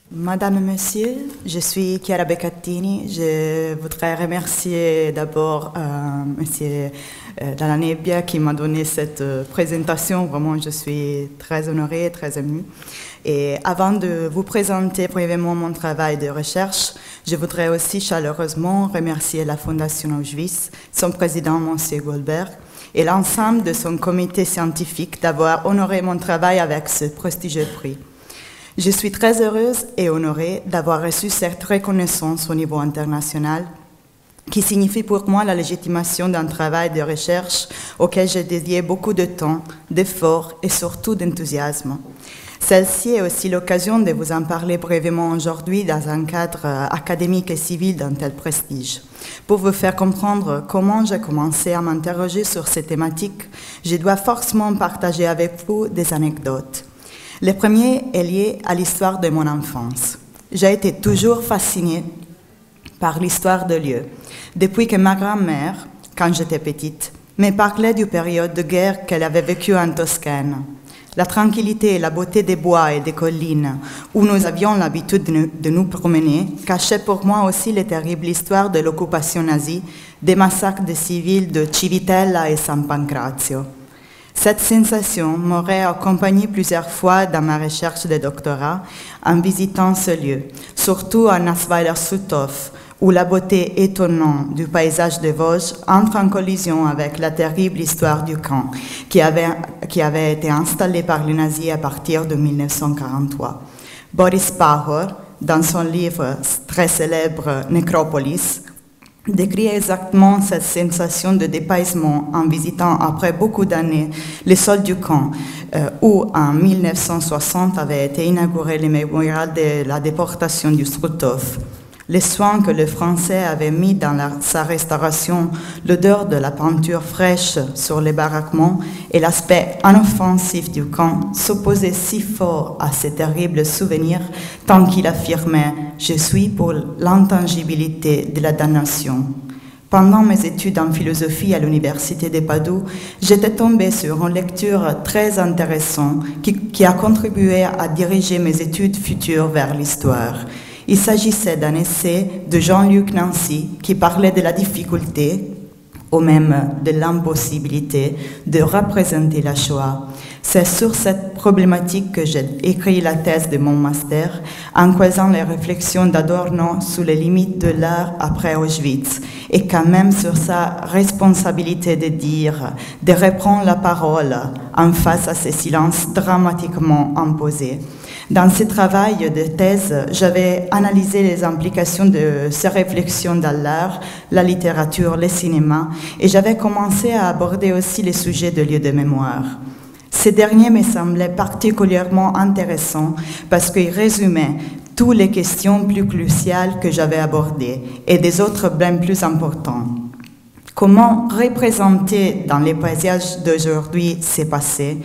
Madame et Monsieur, je suis Chiara Beccattini. Je voudrais remercier d'abord Monsieur Dalla Nebbia qui m'a donné cette présentation. Vraiment, je suis très honorée, très émue. Et avant de vous présenter brièvement mon travail de recherche, je voudrais aussi chaleureusement remercier la Fondation Auschwitz, son président Monsieur Goldberg, et l'ensemble de son comité scientifique d'avoir honoré mon travail avec ce prestigieux prix. Je suis très heureuse et honorée d'avoir reçu cette reconnaissance au niveau international qui signifie pour moi la légitimation d'un travail de recherche auquel j'ai dédié beaucoup de temps, d'efforts et surtout d'enthousiasme. Celle-ci est aussi l'occasion de vous en parler brièvement aujourd'hui dans un cadre académique et civil d'un tel prestige. Pour vous faire comprendre comment j'ai commencé à m'interroger sur ces thématiques, je dois forcément partager avec vous des anecdotes. Le premier est lié à l'histoire de mon enfance. J'ai été toujours fascinée par l'histoire de lieux, depuis que ma grand-mère, quand j'étais petite, me parlait d'une période de guerre qu'elle avait vécue en Toscane. La tranquillité et la beauté des bois et des collines où nous avions l'habitude de nous promener cachaient pour moi aussi les terribles histoires de l'occupation nazie, des massacres de civils de Civitella et San Pancrazio. Cette sensation m'aurait accompagnée plusieurs fois dans ma recherche de doctorat en visitant ce lieu, surtout à Nassweiler-Suthof, où la beauté étonnante du paysage des Vosges entre en collision avec la terrible histoire du camp qui avait été installé par les nazis à partir de 1943. Boris Pahor, dans son livre très célèbre Necropolis, décrit exactement cette sensation de dépaysement en visitant après beaucoup d'années les sols du camp où en 1960 avait été inauguré le mémorial de la déportation du Struthof. Les soins que le Français avait mis dans sa restauration, l'odeur de la peinture fraîche sur les baraquements et l'aspect inoffensif du camp s'opposaient si fort à ces terribles souvenirs tant qu'il affirmait « Je suis pour l'intangibilité de la damnation ». Pendant mes études en philosophie à l'université de Padoue, j'étais tombée sur une lecture très intéressante qui a contribué à diriger mes études futures vers l'histoire. Il s'agissait d'un essai de Jean-Luc Nancy qui parlait de la difficulté, ou même de l'impossibilité, de représenter la Shoah. C'est sur cette problématique que j'ai écrit la thèse de mon master, en croisant les réflexions d'Adorno sur les limites de l'art après Auschwitz, et quand même sur sa responsabilité de dire, de reprendre la parole en face à ces silences dramatiquement imposés. Dans ce travail de thèse, j'avais analysé les implications de ces réflexions dans l'art, la littérature, le cinéma, et j'avais commencé à aborder aussi les sujets de lieux de mémoire. Ces derniers me semblaient particulièrement intéressants parce qu'ils résumaient toutes les questions plus cruciales que j'avais abordées et des autres bien plus importants. Comment représenter dans les paysages d'aujourd'hui ces passés?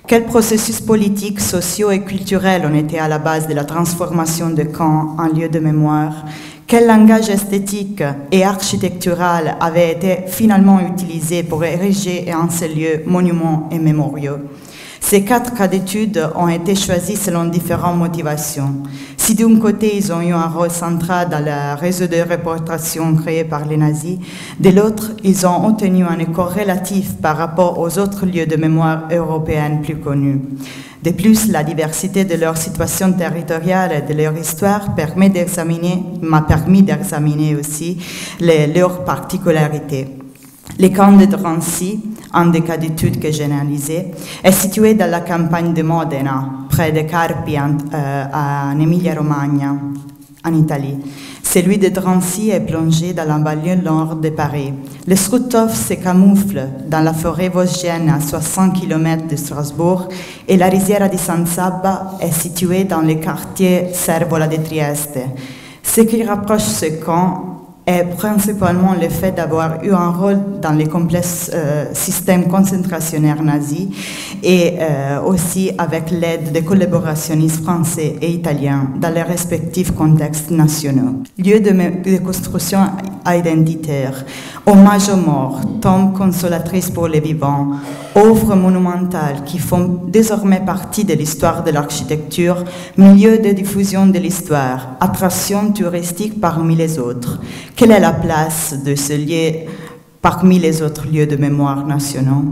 Quels processus politiques, sociaux et culturels ont été à la base de la transformation de camps en lieu de mémoire? Quel langage esthétique et architectural avait été finalement utilisé pour ériger en ces lieux monuments et mémoriaux? Ces 4 cas d'études ont été choisis selon différentes motivations. Si d'un côté, ils ont eu un rôle central dans le réseau de réportation créé par les nazis, de l'autre, ils ont obtenu un écho relatif par rapport aux autres lieux de mémoire européennes plus connus. De plus, la diversité de leur situation territoriale et de leur histoire m'a permis d'examiner aussi leurs particularités. Le camp de Drancy, un des cas d'études que j'ai analysé, est situé dans la campagne de Modena, près de Carpi, en Emilia-Romagna, en Italie. Celui de Drancy est plongé dans la banlieue nord de Paris. Le Struthof se camoufle dans la forêt vosgienne à 60 km de Strasbourg et la riziera di San Sabba est située dans le quartier Servola de Trieste. Ce qui rapproche ce camp et principalement le fait d'avoir eu un rôle dans les complexes systèmes concentrationnaires nazis et aussi avec l'aide des collaborationnistes français et italiens dans les respectifs contextes nationaux. Lieu de construction identitaire, hommage aux morts, tombe consolatrice pour les vivants, œuvres monumentales qui font désormais partie de l'histoire de l'architecture, milieu de diffusion de l'histoire, attraction touristique parmi les autres. Quelle est la place de ce lieu parmi les autres lieux de mémoire nationaux?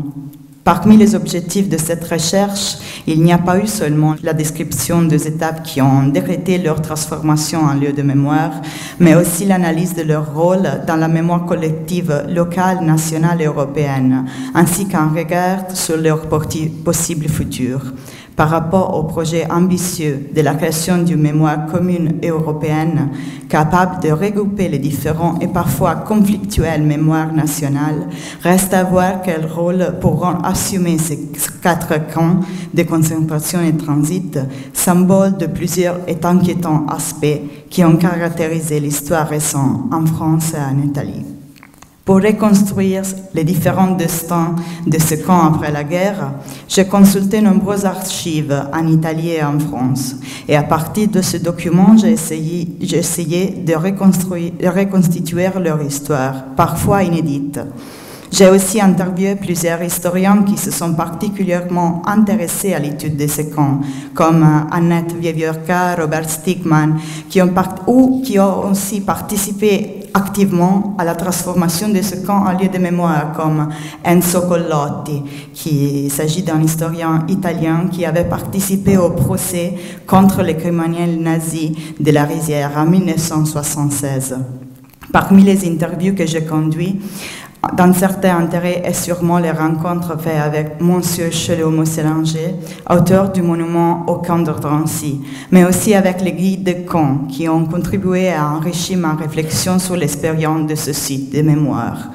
Parmi les objectifs de cette recherche, il n'y a pas eu seulement la description des étapes qui ont décrété leur transformation en lieu de mémoire, mais aussi l'analyse de leur rôle dans la mémoire collective locale, nationale et européenne, ainsi qu'un regard sur leur possible futur. Par rapport au projet ambitieux de la création d'une mémoire commune et européenne, capable de regrouper les différents et parfois conflictuelles mémoires nationales, reste à voir quel rôle pourront assumer ces 4 camps de concentration et transit, symbole de plusieurs et inquiétants aspects qui ont caractérisé l'histoire récente en France et en Italie. Pour reconstruire les différents destins de ce camp après la guerre, j'ai consulté nombreuses archives en Italie et en France. Et à partir de ce document, j'ai essayé de reconstituer leur histoire, parfois inédite. J'ai aussi interviewé plusieurs historiens qui se sont particulièrement intéressés à l'étude de ces camps, comme Annette Wiewiórka, Robert Stigman, qui ont aussi participé activement à la transformation de ce camp en lieu de mémoire, comme Enzo Collotti, qui s'agit d'un historien italien qui avait participé au procès contre les criminels nazis de la Rizière en 1976. Parmi les interviews que j'ai conduites, d'un certain intérêt est sûrement les rencontres faites avec Monsieur Chelot Sélanger, auteur du monument au camp de Drancy, mais aussi avec les guides de camp qui ont contribué à enrichir ma réflexion sur l'expérience de ce site de mémoire.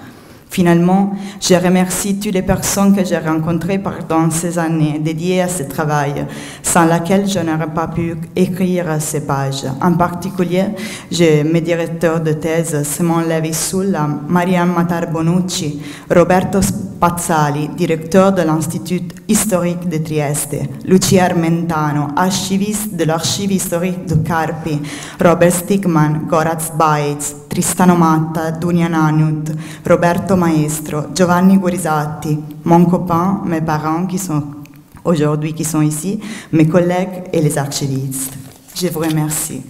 Finalement, je remercie toutes les personnes que j'ai rencontrées pendant ces années dédiées à ce travail, sans laquelle je n'aurais pas pu écrire ces pages. En particulier, j'ai mes directeurs de thèse, Simon Levi-Sulla, Marianne Matar-Bonucci, Roberto Spazzali, directeur de l'Institut historique de Trieste, Lucia Armentano, archiviste de l'Archive historique de Carpi, Robert Stigman, Gorazd Baez, Tristano Matta, Dunia Nanut, Roberto Maestro, Giovanni Gurisatti, mon copain, mes parents qui sont aujourd'hui ici, mes collègues et les archivistes. Je vous remercie.